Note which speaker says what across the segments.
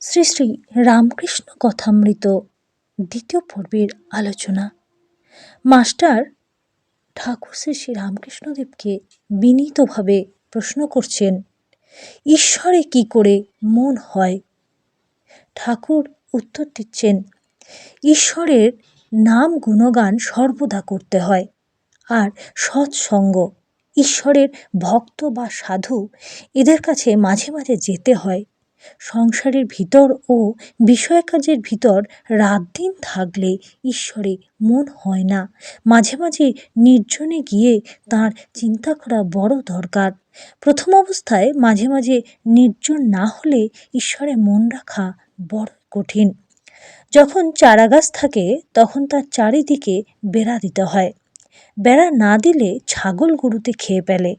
Speaker 1: শ্রী শ্রী রামকৃষ্ণ কথামৃত দ্বিতীয় পর্বের আলোচনা। মাস্টার ঠাকুর শ্রী শ্রী রামকৃষ্ণদেবকে বিনীতভাবে প্রশ্ন করছেন, ঈশ্বরে কি করে মন হয়? ঠাকুর উত্তর দিচ্ছেন, ঈশ্বরের নাম গুণগান সর্বদা করতে হয়, আর সৎসঙ্গ, ঈশ্বরের ভক্ত বা সাধু এদের কাছে মাঝে মাঝে যেতে হয়। সংসারের ভিতর ও বিষয় কাজের ভিতর রাত দিন থাকলে ঈশ্বরে মন হয় না। মাঝে মাঝে নির্জনে গিয়ে তার চিন্তা করা বড় দরকার। প্রথম অবস্থায় মাঝে মাঝে নির্জন না হলে ঈশ্বরে মন রাখা বড় কঠিন। যখন চারাগাছ থাকে তখন তার চারিদিকে বেড়া দিতে হয়। বেড়া না দিলে ছাগল গরুতে খেয়ে ফেলে।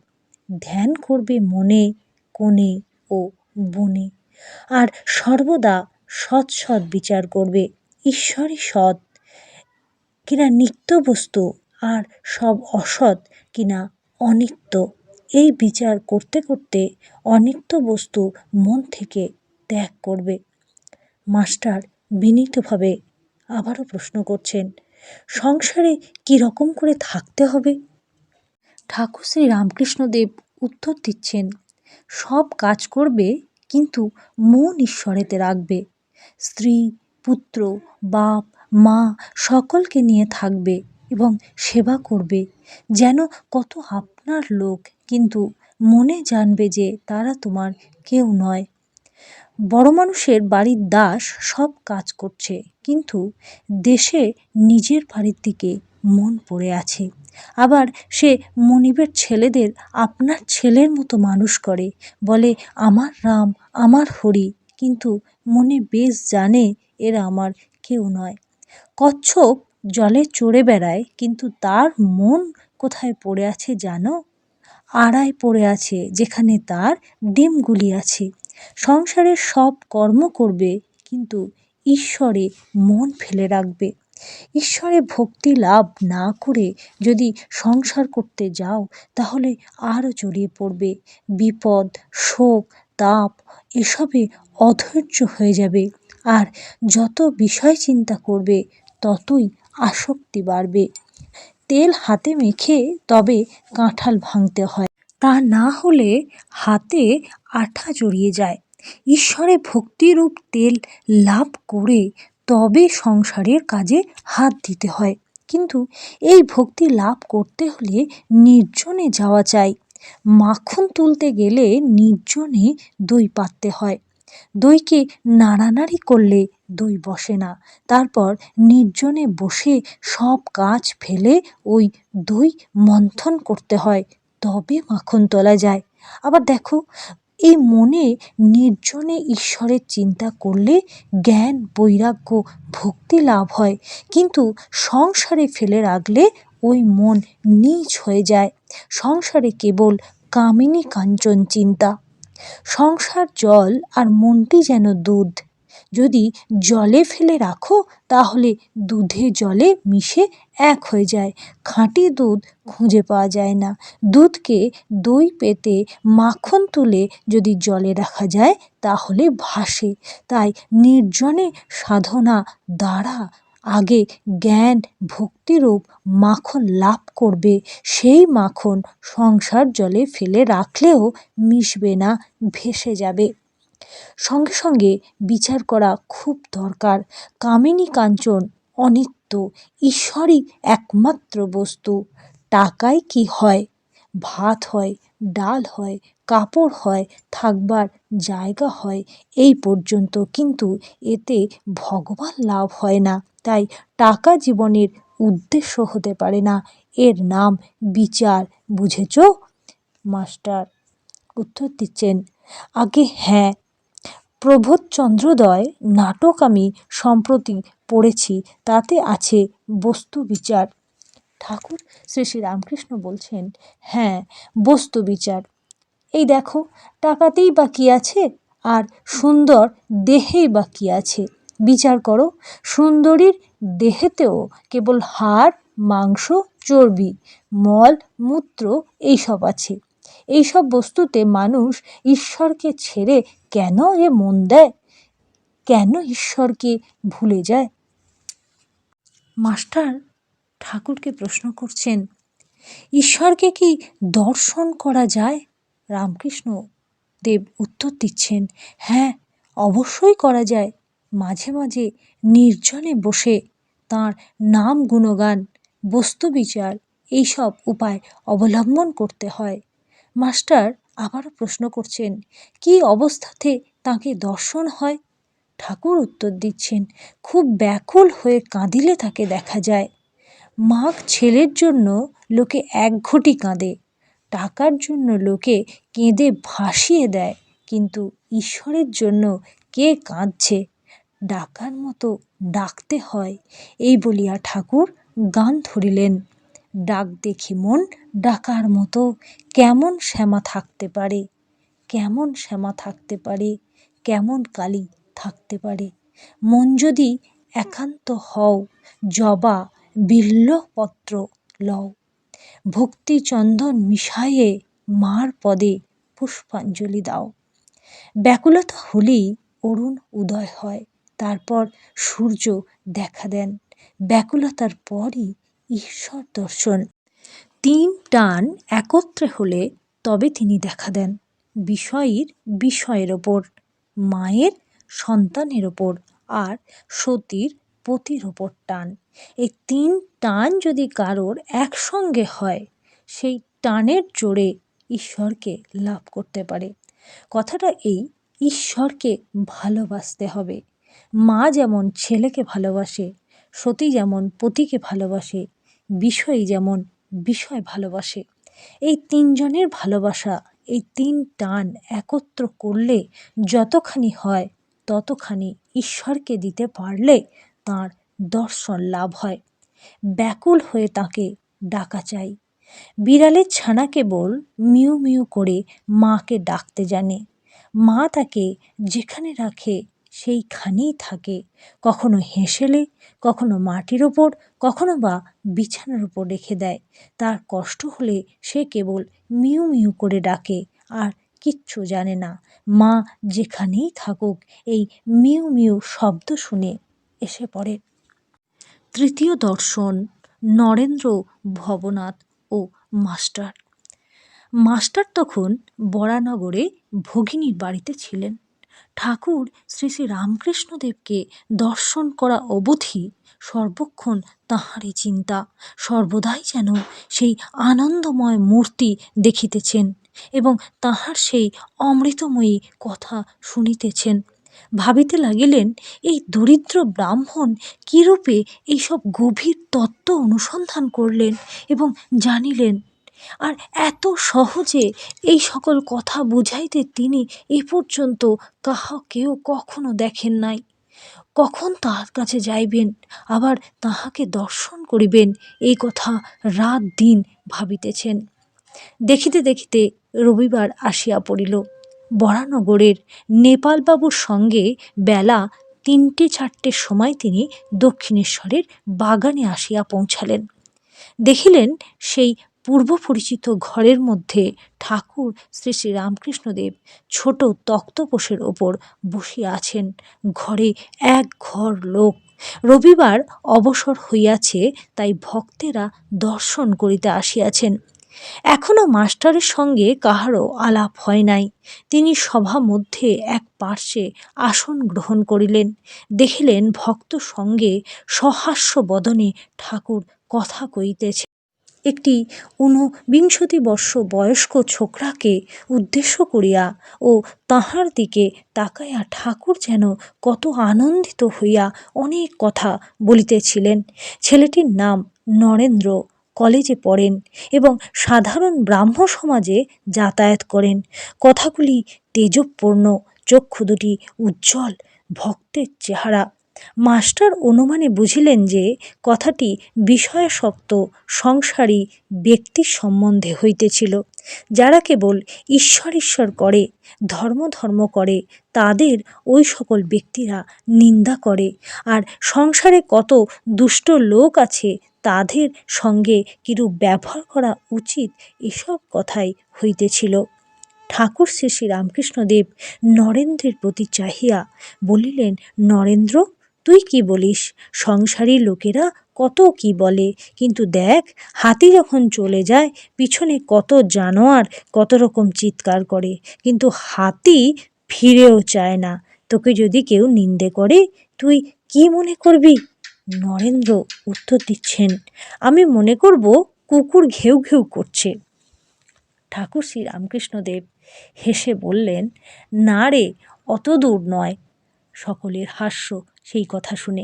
Speaker 1: ধ্যান করবে মনে, কোণে ও বনে, আর সর্বদা সৎ সৎ বিচার করবে, ঈশ্বরই সৎ কিনা নিত্য বস্তু আর সব অসৎ কিনা অনিত্য। এই বিচার করতে করতে অনিত্য বস্তু মন থেকে ত্যাগ করবে। মাস্টার বিনীতভাবে আবারও প্রশ্ন করছেন, সংসারে কি রকম করে থাকতে হবে? ঠাকুর শ্রী রামকৃষ্ণদেব উত্তর দিচ্ছেন, সব কাজ করবে কিন্তু মন ঈশ্বরেতে রাখবে। স্ত্রী, পুত্র, বাপ, মা সকলকে নিয়ে থাকবে এবং সেবা করবে যেন কত আপনার লোক, কিন্তু মনে জানবে যে তারা তোমার কেউ নয়। বড় মানুষের বাড়ির দাস সব কাজ করছে, কিন্তু দেশে নিজের বাড়ির দিকে মন পড়ে আছে। আবার সে মনিবের ছেলেদের আপনার ছেলের মতো মানুষ করে, বলে আমার রাম আমার হরি, কিন্তু মনে বেশ জানে এরা আমার কেউ নয়। কচ্ছপ জলে চড়ে বেড়ায়, কিন্তু তার মন কোথায় পড়ে আছে জানো? আড়ায় পড়ে আছে যেখানে তার ডিমগুলি আছে। সংসারের সব কর্ম করবে, কিন্তু ঈশ্বরে মন ফেলে রাখবে। ঈশ্বরে ভক্তি লাভ না করে যদি সংসার করতে যাও, তাহলে আরও জড়িয়ে পড়বে। বিপদ, শোক, তাপ এসবে অধৈর্য হয়ে যাবে, আর যত বিষয় চিন্তা করবে ততই আসক্তি বাড়বে। তেল হাতে মেখে তবে কাঁঠাল ভাঙতে হয়, তা না হলে হাতে আঠা জড়িয়ে যায়। ঈশ্বরে ভক্তিরূপ তেল লাভ করে তবে সংসারের কাজে হাত দিতে হয়। কিন্তু এই ভক্তি লাভ করতে হলে নির্জনে যাওয়া চাই। মাখন তুলতে গেলে নির্জনে দই পাততে হয়। দইকে নাড়ানাড়ি করলে দই বসে না। তারপর নির্জনে বসে সব কাজ ফেলে ওই দই মন্থন করতে হয়, তবে মাখন তোলা যায়। আবার দেখো, এই মনে নির্জনে ঈশ্বরের চিন্তা করলে জ্ঞান, বৈরাগ্য, ভক্তি লাভ হয়, কিন্তু সংসারে ফেলে রাখলে ওই মন নীচ হয়ে যায়। সংসারে কেবল কামিনী কাঞ্চন চিন্তা। সংসার জল আর মনটি যেন দুধ। যদি জলে ফেলে রাখো তাহলে দুধে জলে মিশে এক হয়ে যায়। খাঁটি দুধ খুঁজে পাওয়া যায় না। দুধকে দই পেতে মাখন তুলে যদি জলে রাখা যায় তাহলে ভাসে। তাই নির্জনে সাধনা দ্বারা আগে জ্ঞান ভক্তিরূপ মাখন লাভ করবে। সেই মাখন সংসার জলে ফেলে রাখলেও মিশবে না, ভেসে যাবে। সঙ্গে সঙ্গে বিচার করা খুব দরকার। কামিনী কাঞ্চন অনিত্য, ঈশ্বরই একমাত্র বস্তু। টাকায় কি হয়? ভাত হয়, ডাল হয়, কাপড় হয়, থাকবার জায়গা হয়, এই পর্যন্ত, কিন্তু এতে ভগবান লাভ হয় না। তাই টাকা জীবনের উদ্দেশ্য হতে পারে না। এর নাম বিচার, বুঝেছ? মাস্টার উত্তর দিচ্ছেন, আগে হ্যাঁ। প্রবোধচন্দ্রোদয় নাটক আমি সম্প্রতি পড়েছি, তাতে আছে বস্তু বিচার। ঠাকুর শ্রী শ্রী রামকৃষ্ণ বলছেন, হ্যাঁ, বস্তু বিচার। এই দেখো, টাকাতেই বা কী আছে, আর সুন্দর দেহেই বা কী আছে? বিচার করো, সুন্দরীর দেহেতেও কেবল হাড়, মাংস, চর্বি, মল, মূত্র এইসব আছে। এইসব বস্তুতে মানুষ ঈশ্বরকে ছেড়ে কেন যে মন দেয়? কেন ঈশ্বরকে ভুলে যায়? মাস্টার ঠাকুরকে প্রশ্ন করছেন, ঈশ্বরকে কি দর্শন করা যায়? রামকৃষ্ণ দেব উত্তর দিচ্ছেন, হ্যাঁ, অবশ্যই করা যায়। মাঝে মাঝে নির্জনে বসে তাঁর নাম গুণগান, বস্তু বিচার এইসব উপায় অবলম্বন করতে হয়। মাস্টার আবারও প্রশ্ন করছেন, কি অবস্থাতে তাঁকে দর্শন হয়? ঠাকুর উত্তর দিচ্ছেন, খুব ব্যাকুল হয়ে কাঁদিলে তাকে দেখা যায়। মাগ ছেলের জন্য লোকে একঘটি কাঁদে, টাকার জন্য লোকে কেঁদে ভাসিয়ে দেয়, কিন্তু ঈশ্বরের জন্য কে কাঁদছে? ডাকার মতো ডাকতে হয়। এই বলিয়া ঠাকুর গান ধরিলেন, ডাক দেখি মন ডাকার মতো, কেমন শ্যামা থাকতে পারে, কেমন শ্যামা থাকতে পারে, কেমন কালী থাকতে পারে। মন যদি একান্ত হও, জবা বিল্বপত্র লও, ভক্তি চন্দন মিশাইয়ে মার পদে পুষ্পাঞ্জলি দাও। ব্যাকুলতা হলেই অরুণ উদয় হয়, তারপর সূর্য দেখা দেন। ব্যাকুলতার পরই ঈশ্বর দর্শন। 3 টান একত্রে হলে তবে তিনি দেখা দেন। বিষয়ীর বিষয়ের ওপর, মায়ের সন্তানের ওপর, আর সতীর পতির ওপর টান। এই 3 টান যদি কারোর একসঙ্গে হয়, সেই টানের জোরে ঈশ্বরকে লাভ করতে পারে। কথাটা এই, ঈশ্বরকে ভালোবাসতে হবে। মা যেমন ছেলেকে ভালোবাসে, সতী যেমন পতিকে ভালোবাসে, বিষয়ী যেমন বিষয় ভালোবাসে। এই 3 জনের ভালোবাসা, এই 3 টান একত্র করলে যতখানি হয়, ততখানি ঈশ্বরকে দিতে পারলে তাঁর দর্শন লাভ হয়। ব্যাকুল হয়ে তাঁকে ডাকা চাই। বিড়ালের ছানা কেবল মিউ মিউ করে মাকে ডাকতে জানে। মা তাকে যেখানে রাখে সেইখানেই থাকে, কখনো হেসেলে, কখনো মাটির ওপর, কখনো বা বিছানার ওপর রেখে দেয়। তার কষ্ট হলে সে কেবল মিউ মিউ করে ডাকে, আর কিচ্ছু জানে না। মা যেখানেই থাকুক, এই মিউ মিউ শব্দ শুনে এসে পড়ে। তৃতীয় দর্শন, নরেন্দ্র ভবনাথ ও মাস্টার। মাস্টার তখন বরানগরে ভগিনীর বাড়িতে ছিলেন। ঠাকুর শ্রী শ্রী রামকৃষ্ণদেবকে দর্শন করা অবধি সর্বক্ষণ তাঁহারই চিন্তা, সর্বদাই যেন সেই আনন্দময় মূর্তি দেখিতেছেন এবং তাঁহার সেই অমৃতময়ী কথা শুনিতেছেন। ভাবিতে লাগিলেন, এই দরিদ্র ব্রাহ্মণ কিরূপে এইসব গভীর তত্ত্ব অনুসন্ধান করলেন এবং জানিলেন, আর এত সহজে এই সকল কথা বুঝাইতে তিনি এ পর্যন্ত কাহাকেও কখনো দেখেন নাই। কখন তাহার কাছে যাইবেন, আবার তাহাকে দর্শন করিবেন, এই কথা রাত দিন ভাবিতেছেন। দেখিতে দেখিতে রবিবার আসিয়া পড়িল। বরানগরের নেপালবাবুর সঙ্গে বেলা 3টে-4টের সময় তিনি দক্ষিণেশ্বরের বাগানে আসিয়া পৌঁছালেন। দেখিলেন সেই পূর্বপরিচিত ঘরের মধ্যে ঠাকুর শ্রী শ্রী রামকৃষ্ণদেব ছোট তক্তপোশের ওপর বসিয়া আছেন। ঘরে এক ঘর লোক। রবিবার অবসর হইয়াছে, তাই ভক্তেরা দর্শন করিতে আসিয়াছেন। এখনো মাস্টারের সঙ্গে কাহারও আলাপ হয় নাই। তিনি সভা মধ্যে এক পার্শ্বে আসন গ্রহণ করিলেন। দেখিলেন ভক্ত সঙ্গে সহাস্য বদনে ঠাকুর কথা কইতেছে। একটি 29 বর্ষ বয়স্ক ছোকরাকে উদ্দেশ্য করিয়া ও তাহার দিকে তাকাইয়া ঠাকুর যেন কত আনন্দিত হইয়া অনেক কথা বলিতেছিলেন। ছেলেটির নাম নরেন্দ্র, কলেজে পড়েন এবং সাধারণ ব্রাহ্ম সমাজে যাতায়াত করেন। কথাগুলি তেজঃপূর্ণ, চক্ষু দুটি উজ্জ্বল, ভক্তের চেহারা। মাস্টার অনুমানে বুঝিলেন যে কথাটি বিষয়াসক্ত সংসারী ব্যক্তির সম্বন্ধে হইতেছিল। যারা কেবল ঈশ্বর ঈশ্বর করে, ধর্ম ধর্ম করে, তাদের ওই সকল ব্যক্তিরা নিন্দা করে, আর সংসারে কত দুষ্ট লোক আছে, তাদের সঙ্গে কিরূপ ব্যবহার করা উচিত, এসব কথাই হইতেছিল। ঠাকুর শ্রী শ্রী রামকৃষ্ণদেব নরেন্দ্রের প্রতি চাহিয়া বলিলেন, নরেন্দ্র, তুই কি বলিস? সংসারী লোকেরা কত কি বলে, কিন্তু দেখ, হাতি যখন চলে যায় পিছনে কত জানোয়ার কত রকম চিৎকার করে, কিন্তু হাতি ফিরেও চায় না। তোকে যদি কেউ নিন্দে করে তুই কি মনে করবি? নরেন্দ্র উত্তর দিচ্ছেন, আমি মনে করব কুকুর ঘেউ ঘেউ করছে। ঠাকুর শ্রী রামকৃষ্ণদেব হেসে বললেন, না রে, অত দূর নয়। সকলের হাস্য সেই কথা শুনে।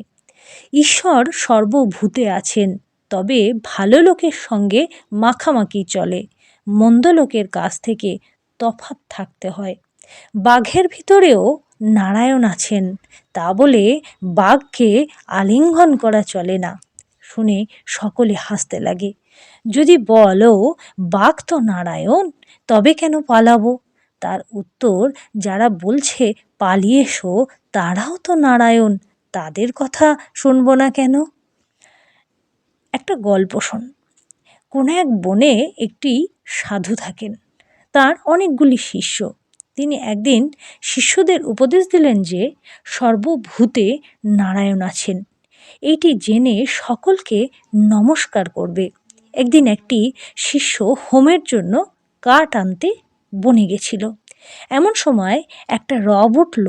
Speaker 1: ঈশ্বর সর্বভূতে আছেন, তবে ভালো লোকের সঙ্গে মাখামাখি চলে, মন্দ লোকের কাছ থেকে তফাৎ থাকতে হয়। বাঘের ভিতরেও নারায়ণ আছেন, তা বলে বাঘকে আলিঙ্গন করা চলে না। শুনে সকলে হাসতে লাগে। যদি বলো বাঘ তো নারায়ণ, তবে কেন পালাবো? তার উত্তর, যারা বলছে পালিয়ে এসো তারাও তো নারায়ণ, তাদের কথা শুনবো না কেন? একটা গল্প শোন। কোনো এক বনে একটি সাধু থাকেন, তার অনেকগুলি শিষ্য। তিনি একদিন শিষ্যদের উপদেশ দিলেন যে সর্বভূতে নারায়ণ আছেন, এইটি জেনে সকলকে নমস্কার করবে। একদিন একটি শিষ্য হোমের জন্য কাঠ আনতে বনে গেছিল। এমন সময় একটা রব উঠল,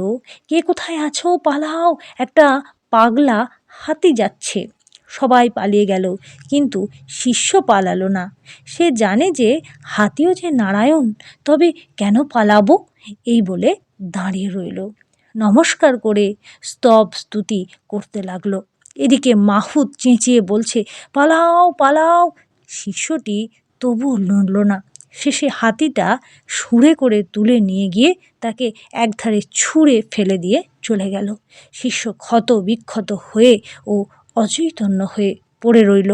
Speaker 1: কে কোথায় আছো, পালাও, একটা পাগলা হাতি যাচ্ছে। সবাই পালিয়ে গেল, কিন্তু শিষ্য পালালো না। সে জানে যে হাতিও যে নারায়ণ, তবে কেন পালাবো, এই বলে দাঁড়িয়ে রইল। নমস্কার করে স্তব স্তুতি করতে লাগলো। এদিকে মাহুত চেঁচিয়ে বলছে, পালাও পালাও। শিষ্যটি তবুও নড়ল না। শেষে হাতিটা সুরে করে তুলে নিয়ে গিয়ে তাকে একধারে ছুঁড়ে ফেলে দিয়ে চলে গেল। শিষ্য ক্ষত বিক্ষত হয়ে ও অচৈতন্য হয়ে পড়ে রইল।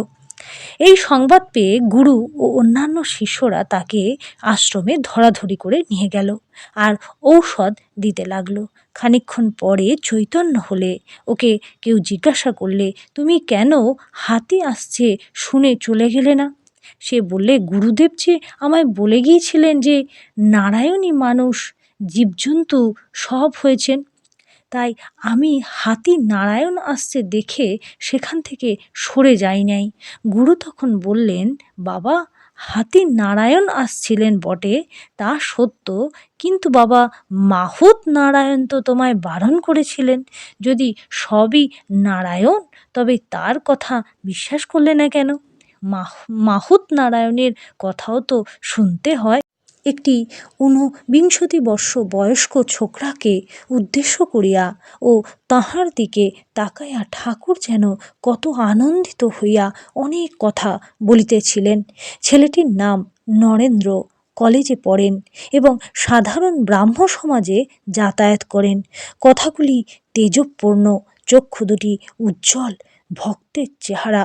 Speaker 1: এই সংবাদ পেয়ে গুরু ও অন্যান্য শিষ্যরা তাকে আশ্রমে ধরাধরি করে নিয়ে গেল আর ঔষধ দিতে লাগলো। খানিকক্ষণ পরে চৈতন্য হলে ওকে কেউ জিজ্ঞাসা করলে, তুমি কেন হাতি আসছে শুনে চলে গেলে না? সে বললে, গুরুদেব যে আমায় বলে গিয়েছিলেন যে নারায়ণী মানুষ জীবজন্তু সব হয়েছেন, তাই আমি হাতি নারায়ণ আসছে দেখে সেখান থেকে সরে যাই নাই। গুরু তখন বললেন, বাবা, হাতি নারায়ণ আসছিলেন বটে, তা সত্য, কিন্তু বাবা মাহুত নারায়ণ তো তোমায় বারণ করেছিলেন। যদি সবই নারায়ণ, তবে তার কথা বিশ্বাস করলে না কেন? মাহুত নারায়ণের কথাও তো শুনতে হয়। একটি ২৯ বর্ষ বয়স্ক ছোকরাকে উদ্দেশ্য করিয়া ও তাহার দিকে তাকাইয়া ঠাকুর যেন কত আনন্দিত হইয়া অনেক কথা বলিতেছিলেন। ছেলেটির নাম নরেন্দ্র, কলেজে পড়েন এবং সাধারণ ব্রাহ্ম সমাজে যাতায়াত করেন। কথাগুলি তেজঃপূর্ণ, চক্ষু দুটি উজ্জ্বল, ভক্তের চেহারা।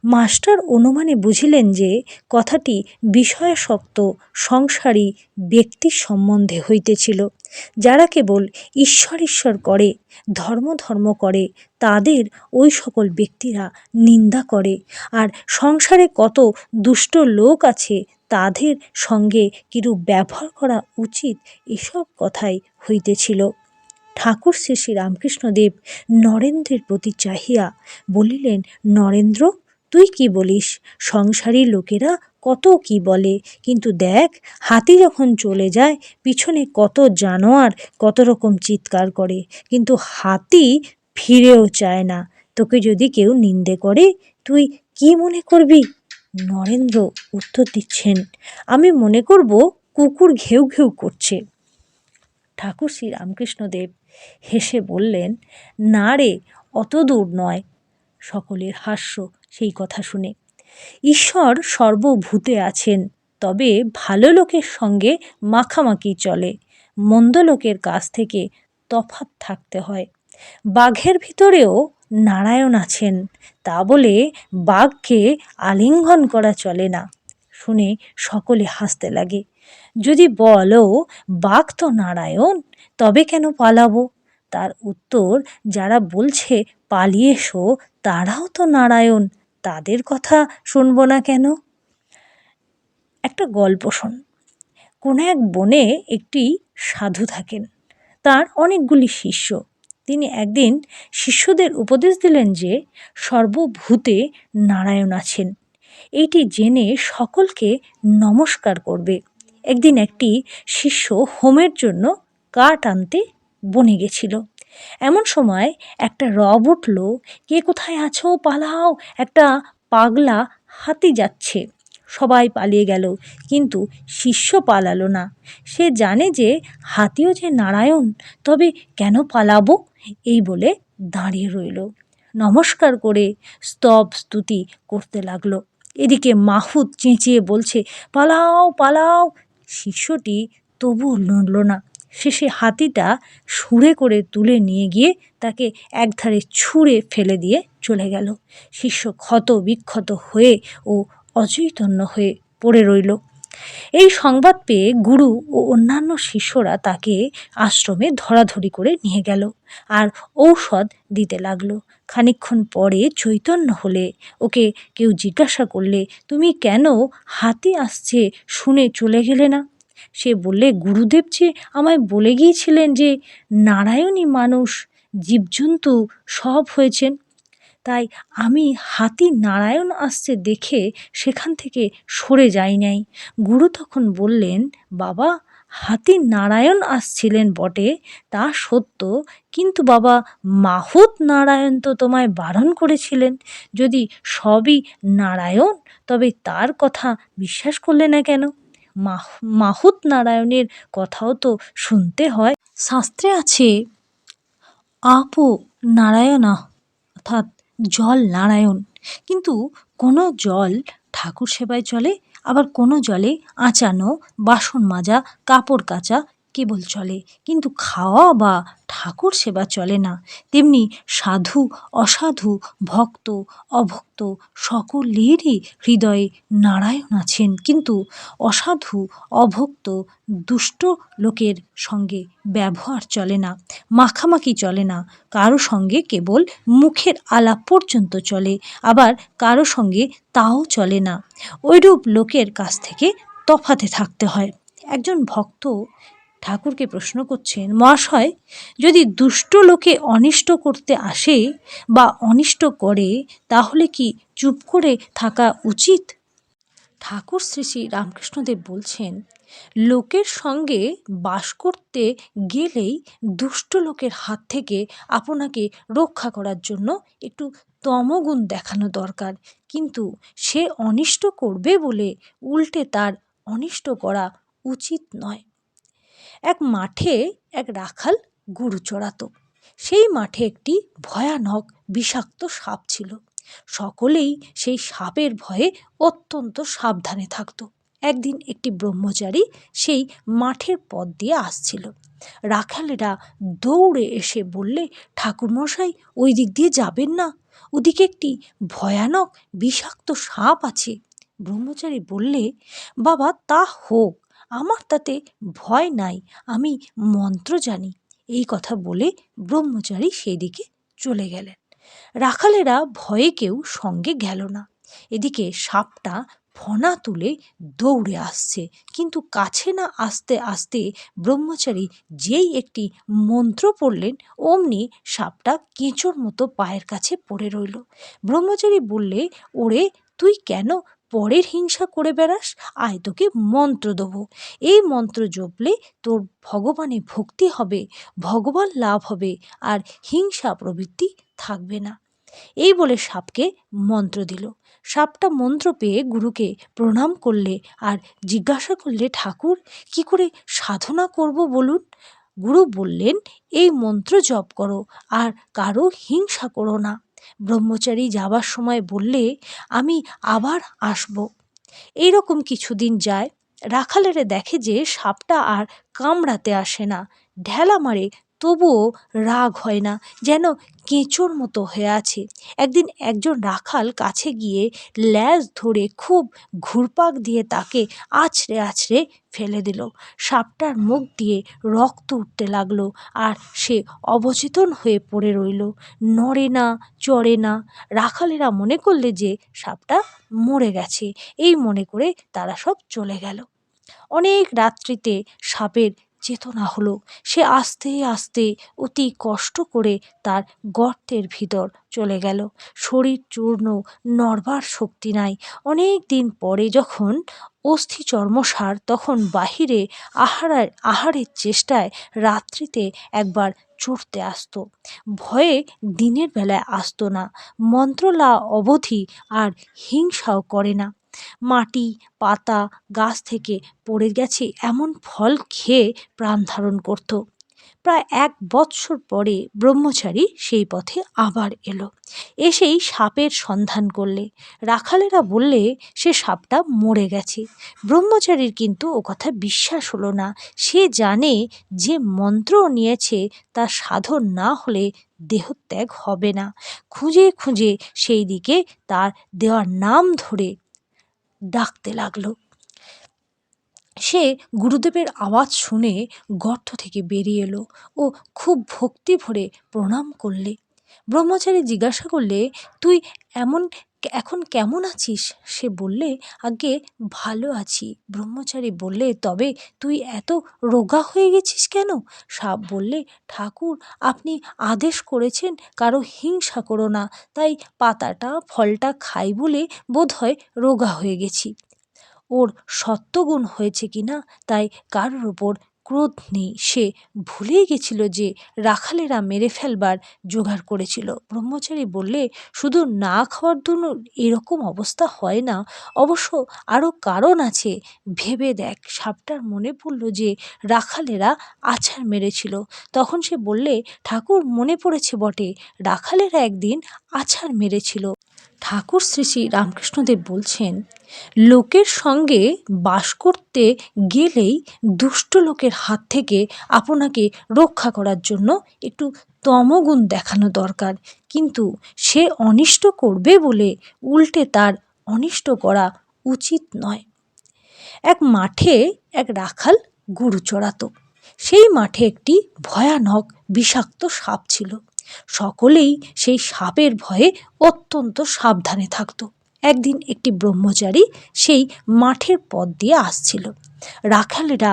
Speaker 1: মাস্টার অনুমানে বুঝিলেন যে কথাটি বিষয়াসক্ত সংসারী ব্যক্তির সম্বন্ধে হইতেছিল। যারা কেবল ঈশ্বর ঈশ্বর করে, ধর্ম ধর্ম করে, তাদের ওই সকল ব্যক্তিরা নিন্দা করে, আর সংসারে কত দুষ্ট লোক আছে তাদের সঙ্গে কিরূপ ব্যবহার করা উচিত, এসব কথাই হইতেছিল। ঠাকুর শ্রী শ্রী রামকৃষ্ণদেব নরেন্দ্রের প্রতি চাহিয়া বলিলেন, নরেন্দ্র, তুই কি বলিস? সংসারী লোকেরা কত কি বলে, কিন্তু দেখ, হাতি যখন চলে যায় পিছনে কত জানোয়ার কত রকম চিৎকার করে, কিন্তু হাতি ফিরেও চায় না। তোকে যদি কেউ নিন্দে করে তুই কি মনে করবি? নরেন্দ্র উত্তর দিচ্ছেন, আমি মনে করব কুকুর ঘেউ ঘেউ করছে। ঠাকুর শ্রী রামকৃষ্ণদেব হেসে বললেন, না রে, অত দূর নয়। সকলের হাস্য সেই কথা শুনে। ঈশ্বর সর্বভূতে আছেন, তবে ভালো লোকের সঙ্গে মাখামাখি চলে, মন্দ লোকের কাছ থেকে তফাৎ থাকতে হয়। বাঘের ভিতরেও নারায়ণ আছেন, তা বলে বাঘকে আলিঙ্গন করা চলে না। শুনে সকলে হাসতে লাগে। যদি বলো বাঘ তো নারায়ণ, তবে কেন পালাবো? তার উত্তর, যারা বলছে পালিয়ে এসো তারাও তো নারায়ণ, তাদের কথা শুনবো না কেন? একটা গল্প শোন। কোনো এক বনে একটি সাধু থাকেন। তার অনেকগুলি শিষ্য। তিনি একদিন শিষ্যদের উপদেশ দিলেন যে সর্বভূতে নারায়ণ আছেন, এইটি জেনে সকলকে নমস্কার করবে। একদিন একটি শিষ্য হোমের জন্য কাঠ আনতে বনে গেছিল। এমন সময় একটা রব উঠল, কে কোথায় আছো, পালাও, একটা পাগলা হাতি যাচ্ছে। সবাই পালিয়ে গেল, কিন্তু শিষ্য পালালো না। সে জানে যে হাতিও যে নারায়ণ, তবে কেন পালাবো, এই বলে দাঁড়িয়ে রইল। নমস্কার করে স্তব স্তুতি করতে লাগলো। এদিকে মাহুত চেঁচিয়ে বলছে, পালাও পালাও। শিষ্যটি তবুও নড়ল না। শেষে হাতিটা সুরে করে তুলে নিয়ে গিয়ে তাকে একধারে ছুঁড়ে ফেলে দিয়ে চলে গেল। শিষ্য ক্ষত বিক্ষত হয়ে ও অচৈতন্য হয়ে পড়ে রইল। এই সংবাদ পেয়ে গুরু ও অন্যান্য শিষ্যরা তাকে আশ্রমে ধরাধরি করে নিয়ে গেল আর ঔষধ দিতে লাগলো। খানিকক্ষণ পরে চৈতন্য হলে ওকে কেউ জিজ্ঞাসা করলে, তুমি কেন হাতি আসছে শুনে চলে গেলে না? সে বললে, গুরুদেব যে আমায় বলে গিয়েছিলেন যে নারায়ণী মানুষ জীবজন্তু সব হয়েছেন, তাই আমি হাতি নারায়ণ আসছে দেখে সেখান থেকে সরে যাই নাই। গুরু তখন বললেন, বাবা, হাতি নারায়ণ আসছিলেন বটে, তা সত্য, কিন্তু বাবা মাহুত নারায়ণ তো তোমায় বারণ করেছিলেন। যদি সবই নারায়ণ, তবে তার কথা বিশ্বাস করলে না কেন? মাহুত নারায়ণের কথাও তো শুনতে হয়। শাস্ত্রে আছে, আপো নারায়ণা, অর্থাৎ জল নারায়ণ। কিন্তু কোনো জল ঠাকুর সেবায় চলে, আবার কোনো জলে আঁচানো, বাসন মাজা, কাপড় কাচা কেবল চলে, কিন্তু খাওয়া বা ঠাকুর সেবা চলে না। তেমনি সাধু অসাধু, ভক্ত অভক্ত সকলেরই হৃদয়ে নারায়ণ আছেন, কিন্তু অসাধু অভক্ত দুষ্ট লোকের সঙ্গে ব্যবহার চলে না, মাখামাখি চলে না। কারো সঙ্গে কেবল মুখের আলাপ পর্যন্ত চলে, আবার কারো সঙ্গে তাও চলে না। ওইরূপ লোকের কাছ থেকে তফাতে থাকতে হয়। একজন ভক্ত ঠাকুরকে প্রশ্ন করছেন, মহাশয়, যদি দুষ্ট লোকে অনিষ্ট করতে আসে বা অনিষ্ট করে, তাহলে কি চুপ করে থাকা উচিত? ঠাকুর শ্রী শ্রী রামকৃষ্ণদেব বলছেন, লোকের সঙ্গে বাস করতে গেলেই দুষ্ট লোকের হাত থেকে আপনাকে রক্ষা করার জন্য একটু তমগুণ দেখানো দরকার, কিন্তু সে অনিষ্ট করবে বলে উল্টে তার অনিষ্ট করা উচিত নয়। এক মাঠে এক রাখাল গরু চড়াতো। সেই মাঠে একটি ভয়ানক বিষাক্ত সাপ ছিল। সকলেই সেই সাপের ভয়ে অত্যন্ত সাবধানে থাকত। একদিন একটি ব্রহ্মচারী সেই মাঠের পথ দিয়ে আসছিল। রাখালেরা দৌড়ে এসে বললে, ঠাকুরমশাই, ওই দিক দিয়ে যাবেন না, ওদিকে একটি ভয়ানক বিষাক্ত সাপ আছে। ব্রহ্মচারী বললে, বাবা, তা হোক, আমার তাতে ভয় নাই, আমি মন্ত্র জানি। এই কথা বলে ব্রহ্মচারী সেই দিকে চলে গেলেন। রাখালেরা ভয়ে কেউ সঙ্গে গেল না। এদিকে সাপটা ফনা তুলে দৌড়ে আসছে, কিন্তু কাছে না আসতে আসতে ব্রহ্মচারী যেই একটি মন্ত্র পড়লেন, অমনি সাপটা কেঁচোর মতো পায়ের কাছে পড়ে রইল। ব্রহ্মচারী বললে, ওরে, তুই কেন পরের হিংসা করে বেড়াস? আয়, তোকে মন্ত্র দেবো। এই মন্ত্র জপলে তোর ভগবানে ভক্তি হবে, ভগবান লাভ হবে, আর হিংসা প্রবৃত্তি থাকবে না। এই বলে সাপকে মন্ত্র দিল। সাপটা মন্ত্র পেয়ে গুরুকে প্রণাম করলে আর জিজ্ঞাসা করলে, ঠাকুর, কি করে সাধনা করব বলুন? গুরু বললেন, এই মন্ত্র জপ করো আর কারো হিংসা করো না। ব্রহ্মচারী যাবার সময় বললে, আমি আবার আসব। এইরকম কিছুদিন যায়। রাখালেরা দেখে যে সাপটা আর কামড়াতে আসে না, ঢেলা মারে, তবুও রাগ হয় না, যেন কেঁচোর মতো হয়ে আছে। একদিন একজন রাখাল কাছে গিয়ে ল্যাজ ধরে খুব ঘুরপাক দিয়ে তাকে আছড়ে আছড়ে ফেলে দিল। সাপটার মুখ দিয়ে রক্ত উঠতে লাগলো, আর সে অবচেতন হয়ে পড়ে রইল, নড়ে না, চড়ে না। রাখালেরা মনে করলে যে সাপটা মরে গেছে। এই মনে করে তারা সব চলে গেল। অনেক রাত্রিতে সাপের চেতনা হলো। সে আস্তে আস্তে অতি কষ্ট করে তার গর্তের ভিতর চলে গেল। শরীর চূর্ণ, নড়বার শক্তি নাই। অনেক দিন পরে যখন অস্থি চর্মসার, তখন বাহিরে আহারের চেষ্টায় রাত্রিতে একবার চড়তে আসতো। ভয়ে দিনের বেলায় আসতো না। মন্ত্রলা অবধি আর হিংসাও করে না। মাটি, পাতা, গাছ থেকে পড়ে গেছে এমন ফল খেয়ে প্রাণ ধারণ করত। প্রায় ১ বৎসর পরে ব্রহ্মচারী সেই পথে আবার এলো। এসেই সাপের সন্ধান করলে। রাখালেরা বললে সে সাপটা মরে গেছে। ব্রহ্মচারীর কিন্তু ও কথা বিশ্বাস হলো না। সে জানে যে মন্ত্র নিয়েছে তা সাধন না হলে দেহত্যাগ হবে না। খুঁজে খুঁজে সেই দিকে তার দেওয়ার নাম ধরে ডাকতে লাগলো। সে গুরুদেবের আওয়াজ শুনে গর্ত থেকে বেরিয়ে এলো ও খুব ভক্তি ভরে প্রণাম করলে। ব্রহ্মচারী জিজ্ঞাসা করলে, তুই এখন কেমন আছিস? সে বললে, আজ্ঞে ভালো আছি। ব্রহ্মচারী বললে, তবে তুই এত রোগা হয়ে গেছিস কেন? সাপ বললে, ঠাকুর আপনি আদেশ করেছেন কারো হিংসা করো না, তাই পাতাটা ফলটা খাই বলে বোধহয় রোগা হয়ে গেছি। ওর সত্ত্বগুণ হয়েছে কিনা তাই কারোর ওপর ক্রোধ নেই। সে ভুলেই গেছিল যে রাখালেরা মেরে ফেলবার জোগাড় করেছিল। ব্রহ্মচারী বললে, শুধু না খাওয়ার জন্য এরকম অবস্থা হয় না, অবশ্য আরও কারণ আছে। ভেবে দেখ। সাপটার মনে পড়ল যে রাখালেরা আছাড় মেরেছিল। তখন সে বললে, ঠাকুর মনে পড়েছে বটে, রাখালেরা একদিন আছাড় মেরেছিল। ঠাকুর শ্রী শ্রী রামকৃষ্ণদেব বলছেন, লোকের সঙ্গে বাস করতে গেলেই দুষ্ট লোকের হাত থেকে আপনাকে রক্ষা করার জন্য একটু তমগুণ দেখানো দরকার, কিন্তু সে অনিষ্ট করবে বলে উল্টে তার অনিষ্ট করা উচিত নয়। এক মাঠে এক রাখাল গরু চড়াতো। সেই মাঠে একটি ভয়ানক বিষাক্ত সাপ ছিল। সকলেই সেই সাপের ভয়ে অত্যন্ত সাবধানে থাকত। একদিন একটি ব্রহ্মচারী সেই মাঠের পথ দিয়ে আসছিল। রাখালেরা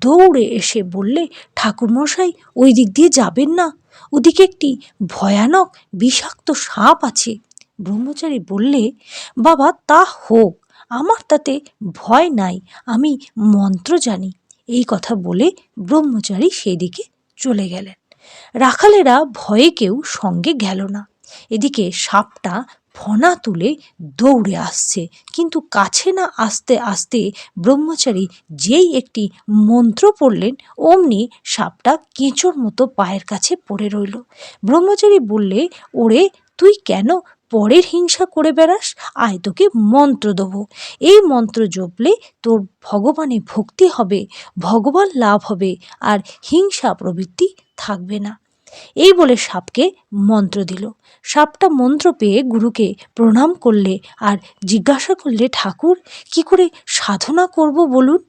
Speaker 1: দৌড়ে এসে বললে, ঠাকুরমশাই ওই দিক দিয়ে যাবেন না, ওদিকে একটি ভয়ানক বিষাক্ত সাপ আছে। ব্রহ্মচারী বললে, বাবা তা হোক, আমার তাতে ভয় নাই, আমি মন্ত্র জানি। এই কথা বলে ব্রহ্মচারী সেই দিকে চলে গেলেন। রাখালেরা ভয়ে কেউ সঙ্গে গেল না। এদিকে সাপটা ফনা তুলে দৌড়ে আসছে, কিন্তু কাছে না আসতে আসতে ব্রহ্মচারী যেই একটি মন্ত্র পড়লেন, অমনি সাপটা কেঁচোর মতো পায়ের কাছে পড়ে রইল। ব্রহ্মচারী বললে, ওরে তুই কেন পরের হিংসা করে বেড়াস? আয় তোকে মন্ত্র দেবো। এই মন্ত্র জপলে তোর ভগবানে ভক্তি হবে, ভগবান লাভ হবে, আর হিংসা প্রবৃত্তি থাকবে না। এই বলে সাপকে মন্ত্র দিল। সাপটা মন্ত্র পেয়ে গুরুকে প্রণাম করলে আর জিজ্ঞাসা করলে, ঠাকুর কি করে সাধনা করব বলুন?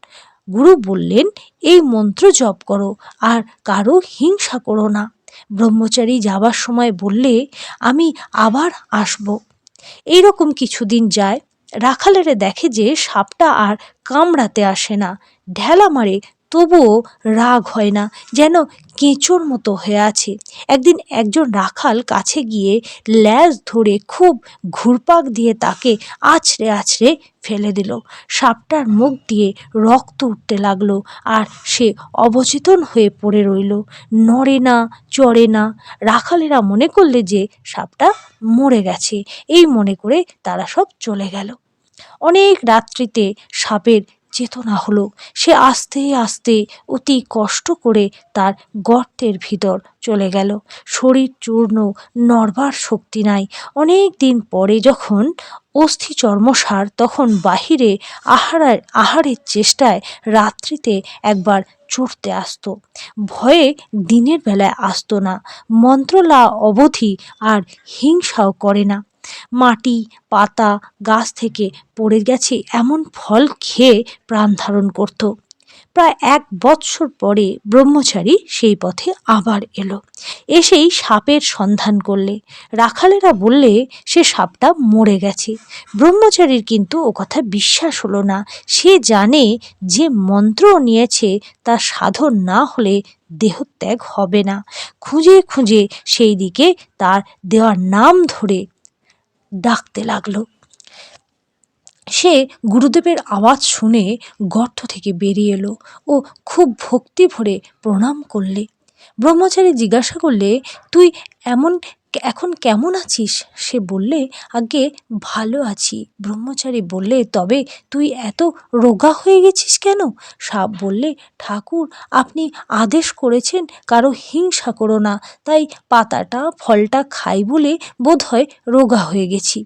Speaker 1: গুরু বললেন, এই মন্ত্র জপ করো আর কারো হিংসা করো না। ব্রহ্মচারী যাবার সময় বললে, আমি আবার আসব। এইরকম কিছুদিন যায়। রাখালেরা দেখে যে সাপটা আর কামড়াতে আসে না, ঢেলা মারে, তবুও রাগ হয় না, যেন কেঁচোর মতো হয়ে আছে। একদিন একজন রাখাল কাছে গিয়ে ল্যাজ ধরে খুব ঘুরপাক দিয়ে তাকে আছড়ে আছড়ে ফেলে দিল। সাপটার মুখ দিয়ে রক্ত উঠতে লাগলো আর সে অবচেতন হয়ে পড়ে রইল, নড়ে না, চড়ে না। রাখালেরা মনে করলে যে সাপটা মরে গেছে। এই মনে করে তারা সব চলে গেল। অনেক রাত্রিতে সাপের চেতনা হলো। সে আস্তে আস্তে অতি কষ্ট করে তার গর্তের ভিতর চলে গেল। শরীর চূর্ণ, নড়বার শক্তি নাই। অনেক দিন পরে যখন অস্থি চর্মসার, তখন বাহিরে আহারের চেষ্টায় রাত্রিতে একবার চড়তে আসতো। ভয়ে দিনের বেলায় আসতো না। মন্ত্রলা অবধি আর হিংসাও করে না। মাটি, পাতা, গাছ থেকে পড়ে গেছে এমন ফল খেয়ে প্রাণ ধারণ করত। প্রায় 1 বৎসর পরে ব্রহ্মচারী সেই পথে আবার এলো। এসেই সাপের সন্ধান করলে। রাখালেরা বললে সে সাপটা মরে গেছে। ব্রহ্মচারীর কিন্তু ও কথা বিশ্বাস হলো না। সে জানে যে মন্ত্র নিয়েছে তা সাধন না হলে দেহত্যাগ হবে না। খুঁজে খুঁজে সেই দিকে তার দেওয়ার নাম ধরে ডাকতে লাগলো। সে গুরুদেবের আওয়াজ শুনে গর্ত থেকে বেরিয়ে এলো ও খুব ভক্তি ভরে প্রণাম করলে। ব্রহ্মচারী জিজ্ঞাসা করলে, তুই এখন কেমন আছিস? সে বললে, আজ্ঞে ভালো আছি। ব্রহ্মচারী বললে, তবে তুই এত রোগা হয়ে গেছিস কেন? সাপ বললে, ঠাকুর আপনি আদেশ করেছেন কারো হিংসা করো না, তাই পাতাটা ফলটা খাই বলে বোধহয় রোগা হয়ে গেছি।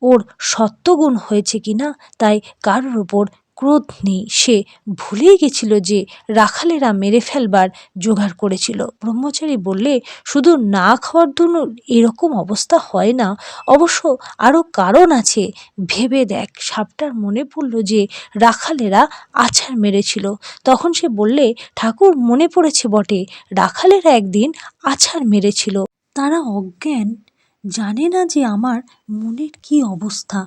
Speaker 1: ওর সত্ত্বগুণ হয়েছে কিনা তাই কারোর ওপর ক্রোধ নেই। সে ভুলেই গেছিল যে রাখালেরা মেরে ফেলবার জোগাড় করেছিল। ব্রহ্মচারী বললে, শুধু না খাওয়ার জন্য এরকম অবস্থা হয় না, অবশ্য আরও কারণ আছে, ভেবে দেখ। সাপটার মনে পড়ল যে রাখালেরা আছাড় মেরেছিল। তখন সে বললে, ঠাকুর মনে পড়েছে বটে, রাখালেরা একদিন আছাড় মেরেছিল। তারা অজ্ঞান, জানে না যে আমার মনের কি অবস্থা।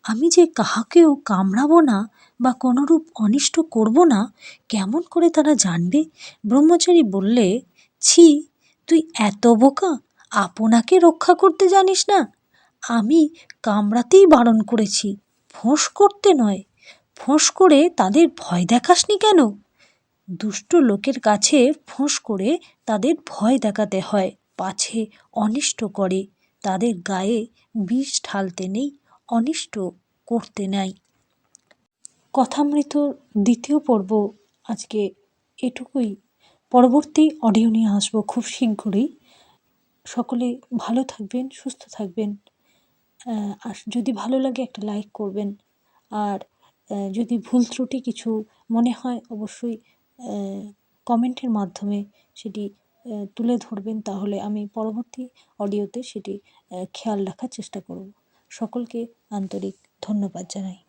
Speaker 1: আমি যে কাহাকেও কামড়াবো না বা কোনোরূপ অনিষ্ট করব না, কেমন করে তারা জানবে? ব্রহ্মচারী বললে, ছি, তুই এত বোকা, আপনাকে রক্ষা করতে জানিস না? আমি কামড়াতেই বারণ করেছি, ফোঁস করতে নয়। ফোঁস করে তাদের ভয় দেখাসনি কেন? দুষ্ট লোকের কাছে ফোঁস করে তাদের ভয় দেখাতে হয়, পাছে অনিষ্ট করে। তাদের গায়ে বিষ ঢালতে নেই, অনিষ্ট করতে নাই। কথামৃতর 2য় পর্ব আজকে এটুকুই। পরবর্তী অডিও নিয়ে আসবো খুব শীঘ্রই। সকলে ভালো থাকবেন, সুস্থ থাকবেন। আর যদি ভালো লাগে একটা লাইক করবেন। আর যদি ভুল ত্রুটি কিছু মনে হয় অবশ্যই কমেন্টের মাধ্যমে সেটি তুলে ধরবেন, তাহলে আমি পরবর্তী অডিওতে সেটি খেয়াল রাখার চেষ্টা করব। সকলকে আন্তরিক ধন্যবাদ জানাই।